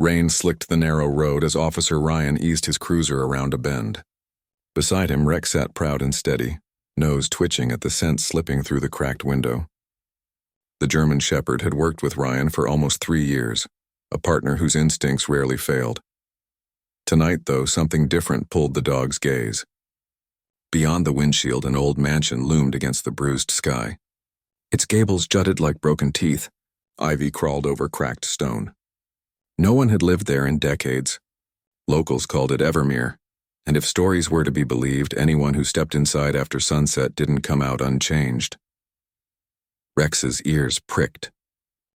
Rain slicked the narrow road as Officer Ryan eased his cruiser around a bend. Beside him, Rex sat proud and steady, nose twitching at the scent slipping through the cracked window. The German Shepherd had worked with Ryan for almost 3 years, a partner whose instincts rarely failed. Tonight, though, something different pulled the dog's gaze. Beyond the windshield, an old mansion loomed against the bruised sky. Its gables jutted like broken teeth. Ivy crawled over cracked stone. No one had lived there in decades. Locals called it Evermere, and if stories were to be believed, anyone who stepped inside after sunset didn't come out unchanged. Rex's ears pricked.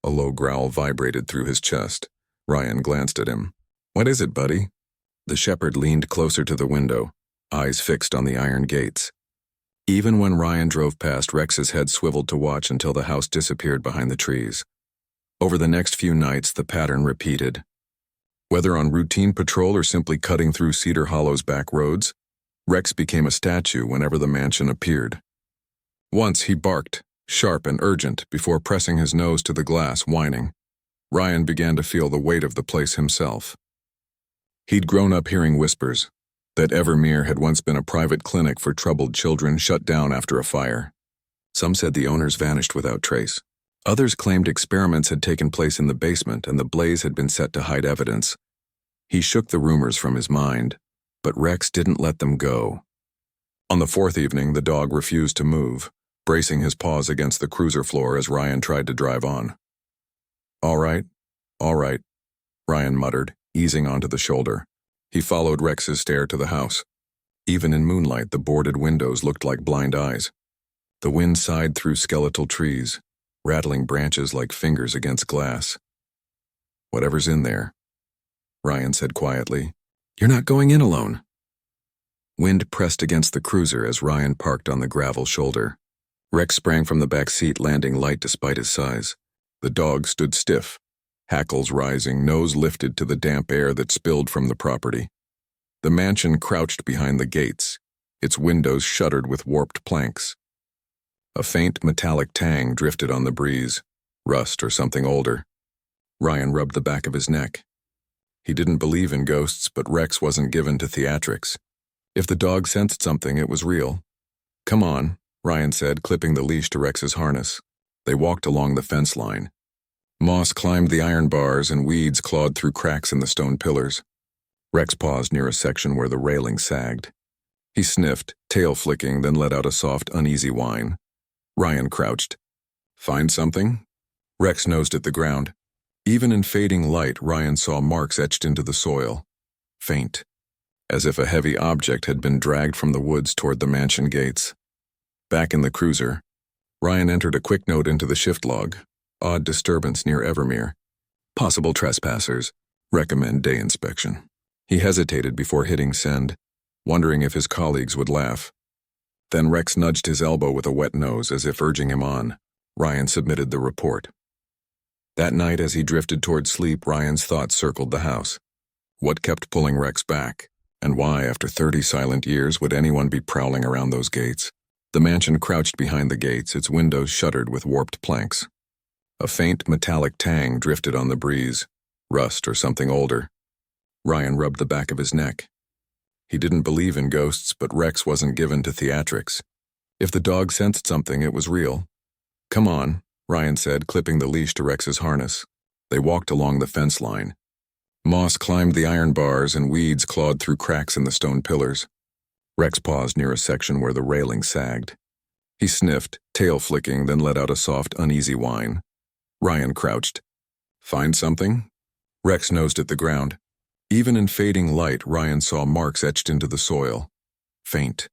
A low growl vibrated through his chest. Ryan glanced at him. "What is it, buddy?" The shepherd leaned closer to the window, eyes fixed on the iron gates. Even when Ryan drove past, Rex's head swiveled to watch until the house disappeared behind the trees. Over the next few nights, the pattern repeated. Whether on routine patrol or simply cutting through Cedar Hollow's back roads, Rex became a statue whenever the mansion appeared. Once he barked, sharp and urgent, before pressing his nose to the glass, whining. Ryan began to feel the weight of the place himself. He'd grown up hearing whispers that Evermere had once been a private clinic for troubled children shut down after a fire. Some said the owners vanished without trace. Others claimed experiments had taken place in the basement and the blaze had been set to hide evidence. He shook the rumors from his mind, but Rex didn't let them go. On the 4th evening, the dog refused to move, bracing his paws against the cruiser floor as Ryan tried to drive on. All right, Ryan muttered, easing onto the shoulder. He followed Rex's stare to the house. Even in moonlight, the boarded windows looked like blind eyes. The wind sighed through skeletal trees, rattling branches like fingers against glass. "Whatever's in there," Ryan said quietly. "You're not going in alone." Wind pressed against the cruiser as Ryan parked on the gravel shoulder. Rex sprang from the back seat, landing light despite his size. The dog stood stiff, hackles rising, nose lifted to the damp air that spilled from the property. The mansion crouched behind the gates, its windows shuttered with warped planks. A faint metallic tang drifted on the breeze, rust or something older. Ryan rubbed the back of his neck. He didn't believe in ghosts, but Rex wasn't given to theatrics. If the dog sensed something, it was real. "Come on," Ryan said, clipping the leash to Rex's harness. They walked along the fence line. Moss climbed the iron bars and weeds clawed through cracks in the stone pillars. Rex paused near a section where the railing sagged. He sniffed, tail flicking, then let out a soft, uneasy whine. Ryan crouched. "Find something?" Rex nosed at the ground. Even in fading light, Ryan saw marks etched into the soil. Faint, as if a heavy object had been dragged from the woods toward the mansion gates. Back in the cruiser, Ryan entered a quick note into the shift log. Odd disturbance near Evermere. Possible trespassers. Recommend day inspection. He hesitated before hitting send, wondering if his colleagues would laugh. Then Rex nudged his elbow with a wet nose as if urging him on. Ryan submitted the report. That night, as he drifted toward sleep, Ryan's thoughts circled the house. What kept pulling Rex back? And why, after 30 silent years, would anyone be prowling around those gates? The mansion crouched behind the gates, its windows shuttered with warped planks. A faint metallic tang drifted on the breeze, rust or something older. Ryan rubbed the back of his neck. He didn't believe in ghosts, but Rex wasn't given to theatrics. If the dog sensed something, it was real. "Come on," Ryan said, clipping the leash to Rex's harness. They walked along the fence line. Moss climbed the iron bars and weeds clawed through cracks in the stone pillars. Rex paused near a section where the railing sagged. He sniffed, tail flicking, then let out a soft, uneasy whine. Ryan crouched. "Find something?" Rex nosed at the ground. Even in fading light, Ryan saw marks etched into the soil. Faint,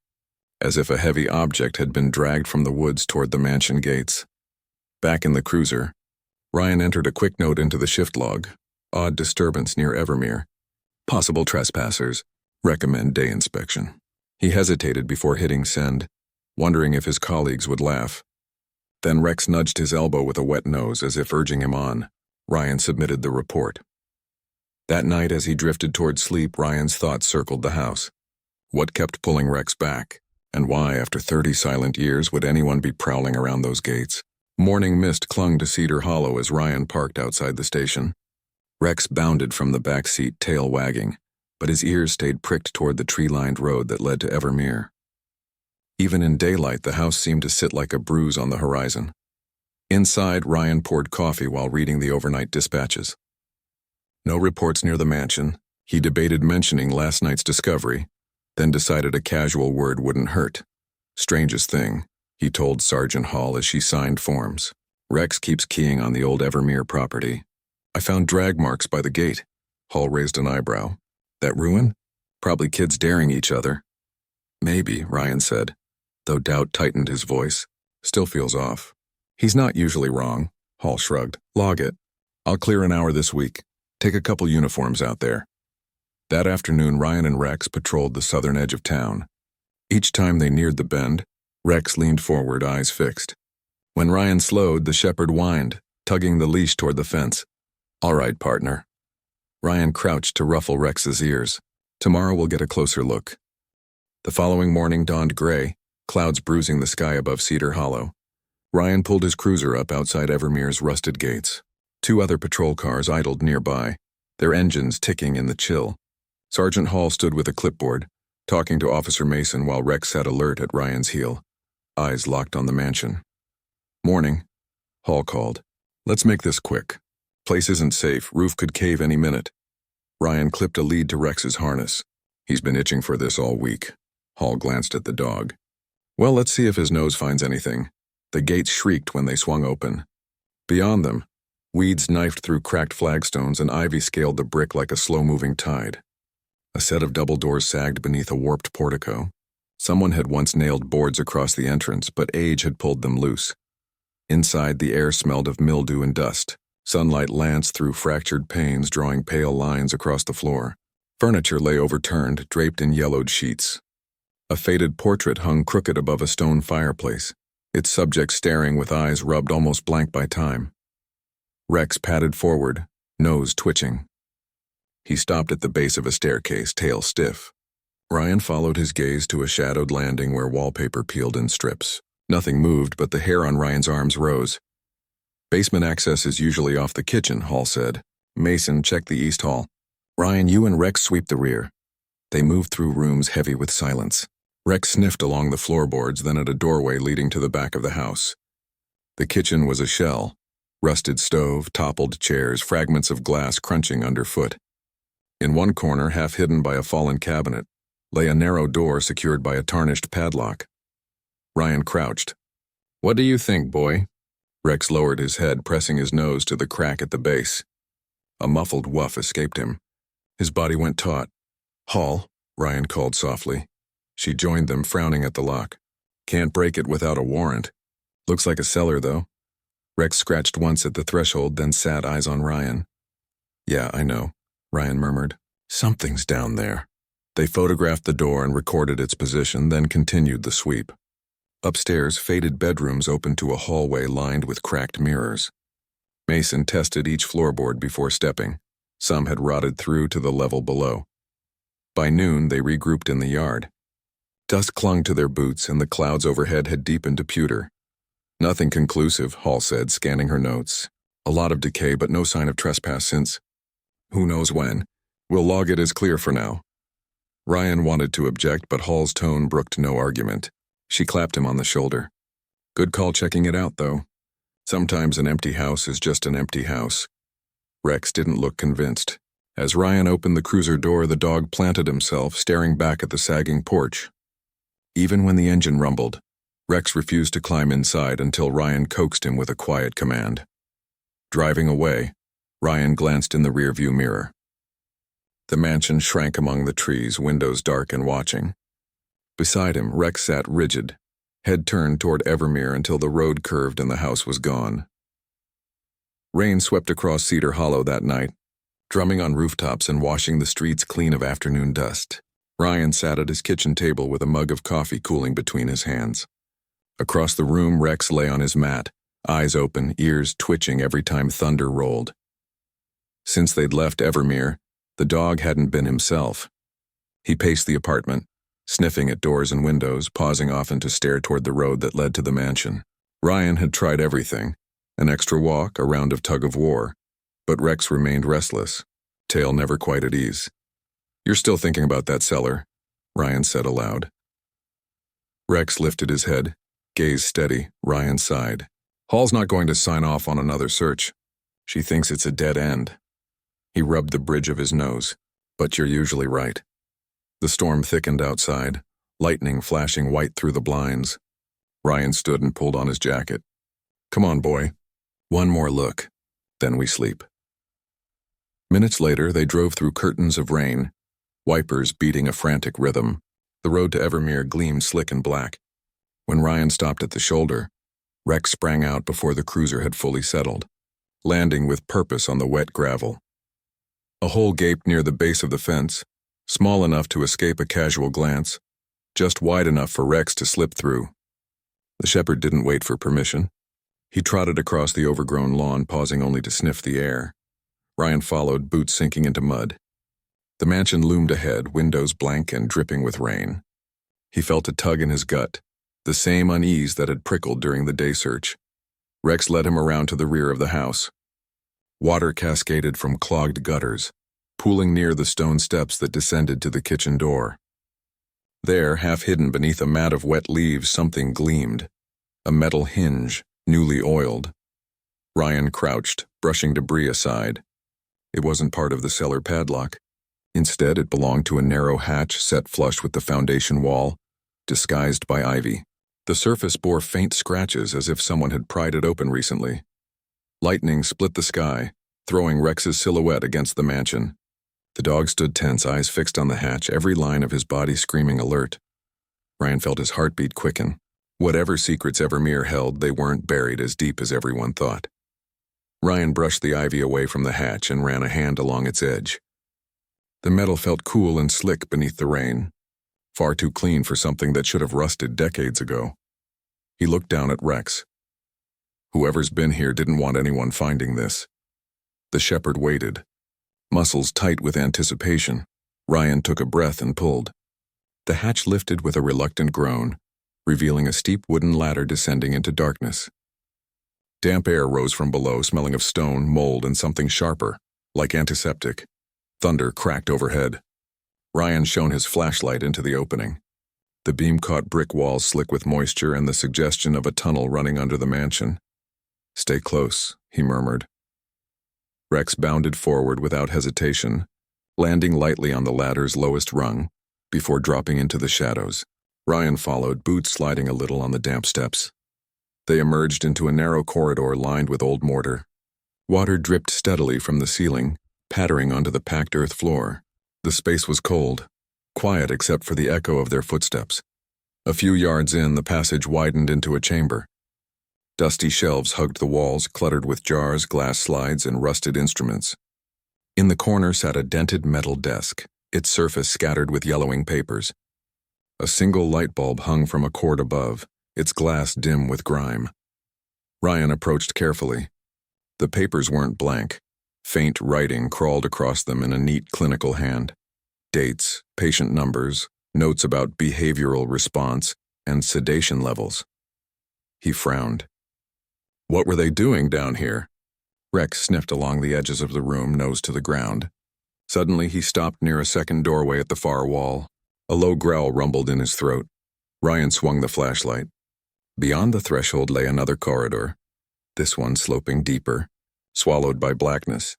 as if a heavy object had been dragged from the woods toward the mansion gates. Back in the cruiser, Ryan entered a quick note into the shift log. Odd disturbance near Evermere. Possible trespassers. Recommend day inspection. He hesitated before hitting send, wondering if his colleagues would laugh. Then Rex nudged his elbow with a wet nose as if urging him on. Ryan submitted the report. That night, as he drifted toward sleep, Ryan's thoughts circled the house. What kept pulling Rex back? And why, after 30 silent years, would anyone be prowling around those gates? Morning mist clung to Cedar Hollow as Ryan parked outside the station. Rex bounded from the back seat, tail wagging, but his ears stayed pricked toward the tree-lined road that led to Evermere. Even in daylight, the house seemed to sit like a bruise on the horizon. Inside, Ryan poured coffee while reading the overnight dispatches. No reports near the mansion. He debated mentioning last night's discovery, then decided a casual word wouldn't hurt. Strangest thing, he told Sergeant Hall as she signed forms. Rex keeps keying on the old Evermere property. I found drag marks by the gate. Hall raised an eyebrow. That ruin? Probably kids daring each other. Maybe, Ryan said, though doubt tightened his voice. Still feels off. He's not usually wrong, Hall shrugged. Log it. I'll clear an hour this week. Take a couple uniforms out there. That afternoon, Ryan and Rex patrolled the southern edge of town. Each time they neared the bend, Rex leaned forward, eyes fixed. When Ryan slowed, the shepherd whined, tugging the leash toward the fence. All right, partner. Ryan crouched to ruffle Rex's ears. Tomorrow we'll get a closer look. The following morning dawned gray, clouds bruising the sky above Cedar Hollow. Ryan pulled his cruiser up outside Evermere's rusted gates. 2 other patrol cars idled nearby, their engines ticking in the chill. Sergeant Hall stood with a clipboard, talking to Officer Mason while Rex sat alert at Ryan's heel, eyes locked on the mansion. Morning, Hall called. Let's make this quick. Place isn't safe, roof could cave any minute. Ryan clipped a lead to Rex's harness. He's been itching for this all week. Hall glanced at the dog. Well, let's see if his nose finds anything. The gates shrieked when they swung open. Beyond them, weeds knifed through cracked flagstones and ivy scaled the brick like a slow-moving tide. A set of double doors sagged beneath a warped portico. Someone had once nailed boards across the entrance, but age had pulled them loose. Inside, the air smelled of mildew and dust. Sunlight lanced through fractured panes, drawing pale lines across the floor. Furniture lay overturned, draped in yellowed sheets. A faded portrait hung crooked above a stone fireplace, its subject staring with eyes rubbed almost blank by time. Rex padded forward, nose twitching. He stopped at the base of a staircase, tail stiff. Ryan followed his gaze to a shadowed landing where wallpaper peeled in strips. Nothing moved, but the hair on Ryan's arms rose. Basement access is usually off the kitchen, Hall said. Mason, check the east hall. Ryan, you and Rex sweep the rear. They moved through rooms heavy with silence. Rex sniffed along the floorboards, then at a doorway leading to the back of the house. The kitchen was a shell. Rusted stove, toppled chairs, fragments of glass crunching underfoot. In one corner, half hidden by a fallen cabinet, lay a narrow door secured by a tarnished padlock. Ryan crouched. What do you think, boy? Rex lowered his head, pressing his nose to the crack at the base. A muffled woof escaped him. His body went taut. Hall, Ryan called softly. She joined them, frowning at the lock. Can't break it without a warrant. Looks like a cellar, though. Rex scratched once at the threshold, then sat, eyes on Ryan. Yeah, I know, Ryan murmured. Something's down there. They photographed the door and recorded its position, then continued the sweep. Upstairs, faded bedrooms opened to a hallway lined with cracked mirrors. Mason tested each floorboard before stepping. Some had rotted through to the level below. By noon, they regrouped in the yard. Dust clung to their boots, and the clouds overhead had deepened to pewter. Nothing conclusive, Hall said, scanning her notes. A lot of decay, but no sign of trespass since. Who knows when? We'll log it as clear for now. Ryan wanted to object, but Hall's tone brooked no argument. She clapped him on the shoulder. Good call checking it out, though. Sometimes an empty house is just an empty house. Rex didn't look convinced. As Ryan opened the cruiser door, the dog planted himself, staring back at the sagging porch. Even when the engine rumbled, Rex refused to climb inside until Ryan coaxed him with a quiet command. Driving away, Ryan glanced in the rearview mirror. The mansion shrank among the trees, windows dark and watching. Beside him, Rex sat rigid, head turned toward Evermere until the road curved and the house was gone. Rain swept across Cedar Hollow that night, drumming on rooftops and washing the streets clean of afternoon dust. Ryan sat at his kitchen table with a mug of coffee cooling between his hands. Across the room, Rex lay on his mat, eyes open, ears twitching every time thunder rolled. Since they'd left Evermere, the dog hadn't been himself. He paced the apartment, sniffing at doors and windows, pausing often to stare toward the road that led to the mansion. Ryan had tried everything, an extra walk, a round of tug-of-war, But Rex remained restless, tail never quite at ease. "You're still thinking about that cellar," Ryan said aloud. Rex lifted his head, gaze steady. Ryan sighed. "Hall's not going to sign off on another search. She thinks it's a dead end." He rubbed the bridge of his nose. "But you're usually right." The storm thickened outside, lightning flashing white through the blinds. Ryan stood and pulled on his jacket. "Come on, boy. One more look, then we sleep." Minutes later, they drove through curtains of rain, wipers beating a frantic rhythm. The road to Evermere gleamed slick and black. When Ryan stopped at the shoulder, Rex sprang out before the cruiser had fully settled, landing with purpose on the wet gravel. A hole gaped near the base of the fence, small enough to escape a casual glance, just wide enough for Rex to slip through. The shepherd didn't wait for permission. He trotted across the overgrown lawn, pausing only to sniff the air. Ryan followed, boots sinking into mud. The mansion loomed ahead, windows blank and dripping with rain. He felt a tug in his gut, the same unease that had prickled during the day search. Rex led him around to the rear of the house. Water cascaded from clogged gutters, pooling near the stone steps that descended to the kitchen door. There, half hidden beneath a mat of wet leaves, something gleamed. A metal hinge, newly oiled. Ryan crouched, brushing debris aside. It wasn't part of the cellar padlock. Instead, it belonged to a narrow hatch set flush with the foundation wall, disguised by ivy. The surface bore faint scratches as if someone had pried it open recently. Lightning split the sky, throwing Rex's silhouette against the mansion. The dog stood tense, eyes fixed on the hatch, every line of his body screaming alert. Ryan felt his heartbeat quicken. Whatever secrets Evermere held, they weren't buried as deep as everyone thought. Ryan brushed the ivy away from the hatch and ran a hand along its edge. The metal felt cool and slick beneath the rain, far too clean for something that should have rusted decades ago. He looked down at Rex. Whoever's been here didn't want anyone finding this. The shepherd waited, muscles tight with anticipation. Ryan took a breath and pulled. The hatch lifted with a reluctant groan, revealing a steep wooden ladder descending into darkness. Damp air rose from below, smelling of stone, mold, and something sharper, like antiseptic. Thunder cracked overhead. Ryan shone his flashlight into the opening. The beam caught brick walls slick with moisture and the suggestion of a tunnel running under the mansion. "Stay close," he murmured. Rex bounded forward without hesitation, landing lightly on the ladder's lowest rung, before dropping into the shadows. Ryan followed, boots sliding a little on the damp steps. They emerged into a narrow corridor lined with old mortar. Water dripped steadily from the ceiling, pattering onto the packed earth floor. The space was cold, quiet except for the echo of their footsteps. A few yards in, the passage widened into a chamber. Dusty shelves hugged the walls, cluttered with jars, glass slides, and rusted instruments. In the corner sat a dented metal desk, its surface scattered with yellowing papers. A single light bulb hung from a cord above, its glass dim with grime. Ryan approached carefully. The papers weren't blank. Faint writing crawled across them in a neat clinical hand. Dates, patient numbers, notes about behavioral response, and sedation levels. He frowned. What were they doing down here? Rex sniffed along the edges of the room, nose to the ground. Suddenly, he stopped near a second doorway at the far wall. A low growl rumbled in his throat. Ryan swung the flashlight. Beyond the threshold lay another corridor, this one sloping deeper, swallowed by blackness.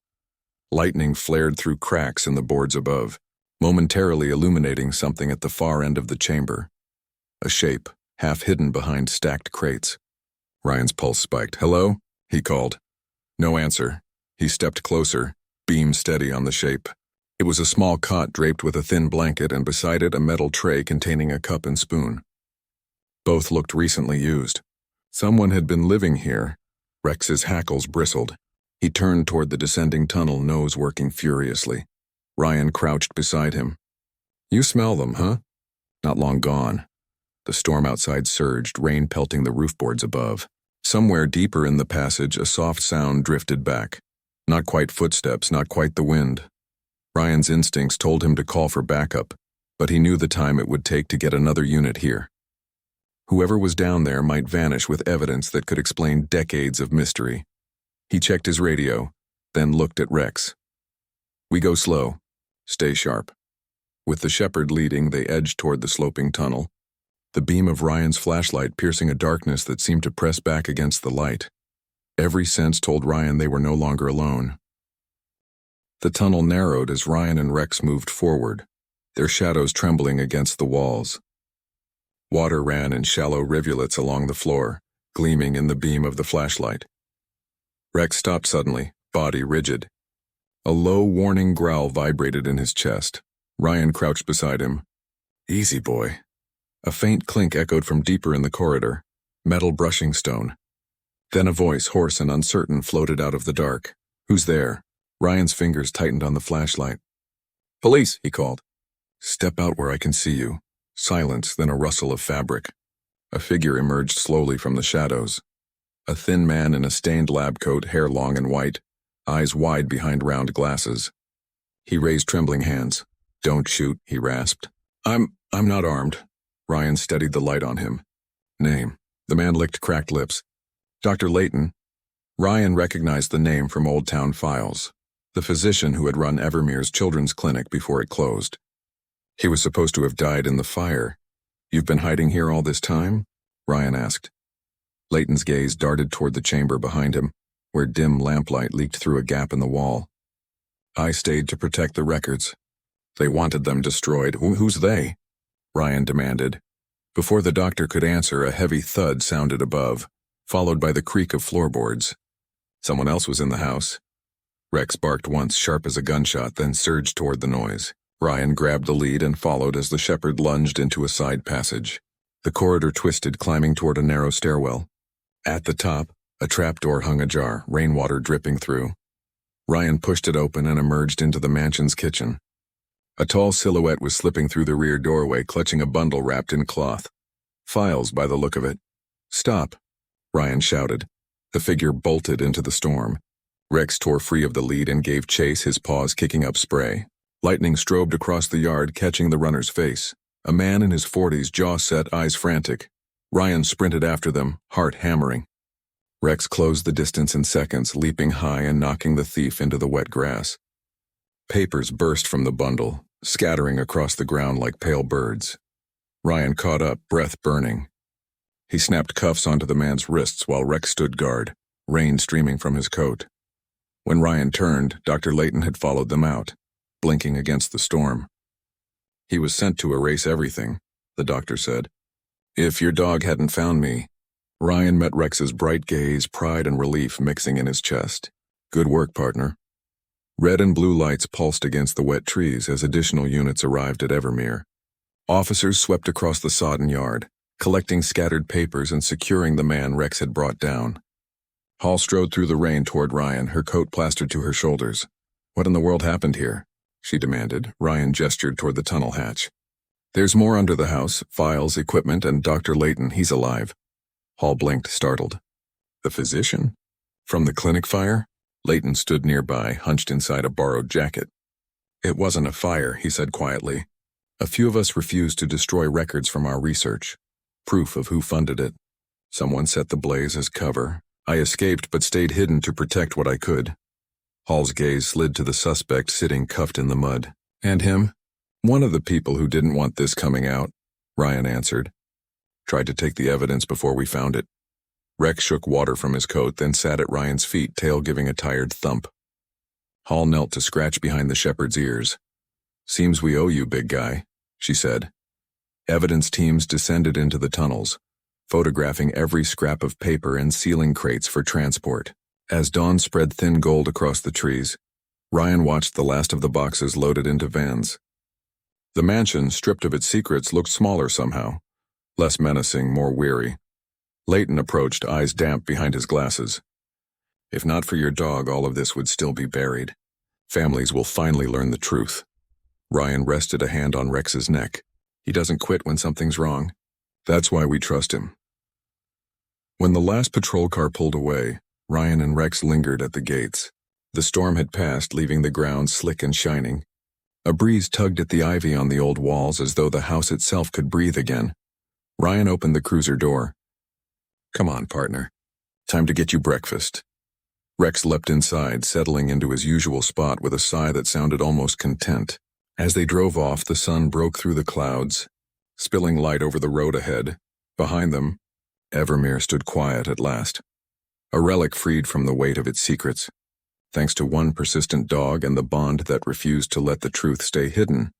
Lightning flared through cracks in the boards above, momentarily illuminating something at the far end of the chamber. A shape, half hidden behind stacked crates. Ryan's pulse spiked. "Hello?" he called. No answer. He stepped closer, beam steady on the shape. It was a small cot draped with a thin blanket and beside it a metal tray containing a cup and spoon. Both looked recently used. Someone had been living here. Rex's hackles bristled. He turned toward the descending tunnel, nose working furiously. Ryan crouched beside him. "You smell them, huh?" "Not long gone." The storm outside surged, rain pelting the roof boards above. Somewhere deeper in the passage, a soft sound drifted back. Not quite footsteps, not quite the wind. Ryan's instincts told him to call for backup, but he knew the time it would take to get another unit here. Whoever was down there might vanish with evidence that could explain decades of mystery. He checked his radio. then looked at Rex. "We go slow. Stay sharp." With the shepherd leading, they edged toward the sloping tunnel, the beam of Ryan's flashlight piercing a darkness that seemed to press back against the light. Every sense told Ryan they were no longer alone. The tunnel narrowed as Ryan and Rex moved forward, their shadows trembling against the walls. Water ran in shallow rivulets along the floor, gleaming in the beam of the flashlight. Rex stopped suddenly, body rigid. A low, warning growl vibrated in his chest. Ryan crouched beside him. "Easy, boy." A faint clink echoed from deeper in the corridor, metal brushing stone. Then a voice, hoarse and uncertain, floated out of the dark. "Who's there?" Ryan's fingers tightened on the flashlight. "Police," he called. "Step out where I can see you." Silence, then a rustle of fabric. A figure emerged slowly from the shadows. A thin man in a stained lab coat, hair long and white, eyes wide behind round glasses. He raised trembling hands. "Don't shoot," he rasped. I'm not armed." Ryan steadied the light on him. "Name?" The man licked cracked lips. "Dr. Layton." Ryan recognized the name from Old Town files, the physician who had run Evermere's children's clinic before it closed. "He was supposed to have died in the fire. You've been hiding here all this time?" Ryan asked. Layton's gaze darted toward the chamber behind him, where dim lamplight leaked through a gap in the wall. "I stayed to protect the records. They wanted them destroyed." Who's they?" Ryan demanded. Before the doctor could answer, a heavy thud sounded above, followed by the creak of floorboards. Someone else was in the house. Rex barked once, sharp as a gunshot, then surged toward the noise. Ryan grabbed the lead and followed as the shepherd lunged into a side passage. The corridor twisted, climbing toward a narrow stairwell. At the top, a trapdoor hung ajar, rainwater dripping through. Ryan pushed it open and emerged into the mansion's kitchen. A tall silhouette was slipping through the rear doorway, clutching a bundle wrapped in cloth. Files, by the look of it. "Stop," Ryan shouted. The figure bolted into the storm. Rex tore free of the lead and gave chase, his paws kicking up spray. Lightning strobed across the yard, catching the runner's face. A man in his 40s, jaw set, eyes frantic. Ryan sprinted after them, heart hammering. Rex closed the distance in seconds, leaping high and knocking the thief into the wet grass. Papers burst from the bundle, scattering across the ground like pale birds. Ryan caught up, breath burning. He snapped cuffs onto the man's wrists while Rex stood guard, rain streaming from his coat. When Ryan turned, Dr. Layton had followed them out, blinking against the storm. "He was sent to erase everything," the doctor said. "If your dog hadn't found me." Ryan met Rex's bright gaze, pride and relief mixing in his chest. "Good work, partner." Red and blue lights pulsed against the wet trees as additional units arrived at Evermere. Officers swept across the sodden yard, collecting scattered papers and securing the man Rex had brought down. Hall strode through the rain toward Ryan, her coat plastered to her shoulders. "What in the world happened here?" she demanded. Ryan gestured toward the tunnel hatch. "There's more under the house, files, equipment, and Dr. Layton, he's alive." Hall blinked, startled. "The physician? From the clinic fire?" Layton stood nearby, hunched inside a borrowed jacket. "It wasn't a fire," he said quietly. "A few of us refused to destroy records from our research. Proof of who funded it. Someone set the blaze as cover. I escaped but stayed hidden to protect what I could." Hall's gaze slid to the suspect sitting cuffed in the mud. "And him?" "One of the people who didn't want this coming out," Ryan answered. "Tried to take the evidence before we found it." Rex shook water from his coat, then sat at Ryan's feet, tail giving a tired thump. Hall knelt to scratch behind the shepherd's ears. "Seems we owe you, big guy," she said. Evidence teams descended into the tunnels, photographing every scrap of paper and sealing crates for transport. As dawn spread thin gold across the trees, Ryan watched the last of the boxes loaded into vans. The mansion, stripped of its secrets, looked smaller somehow, less menacing, more weary. Layton approached, eyes damp behind his glasses. "If not for your dog, all of this would still be buried. Families will finally learn the truth." Ryan rested a hand on Rex's neck. "He doesn't quit when something's wrong. That's why we trust him." When the last patrol car pulled away, Ryan and Rex lingered at the gates. The storm had passed, leaving the ground slick and shining. A breeze tugged at the ivy on the old walls as though the house itself could breathe again. Ryan opened the cruiser door. "Come on, partner. Time to get you breakfast." Rex leapt inside, settling into his usual spot with a sigh that sounded almost content. As they drove off, the sun broke through the clouds, spilling light over the road ahead. Behind them, Evermere stood quiet at last, a relic freed from the weight of its secrets, thanks to one persistent dog and the bond that refused to let the truth stay hidden.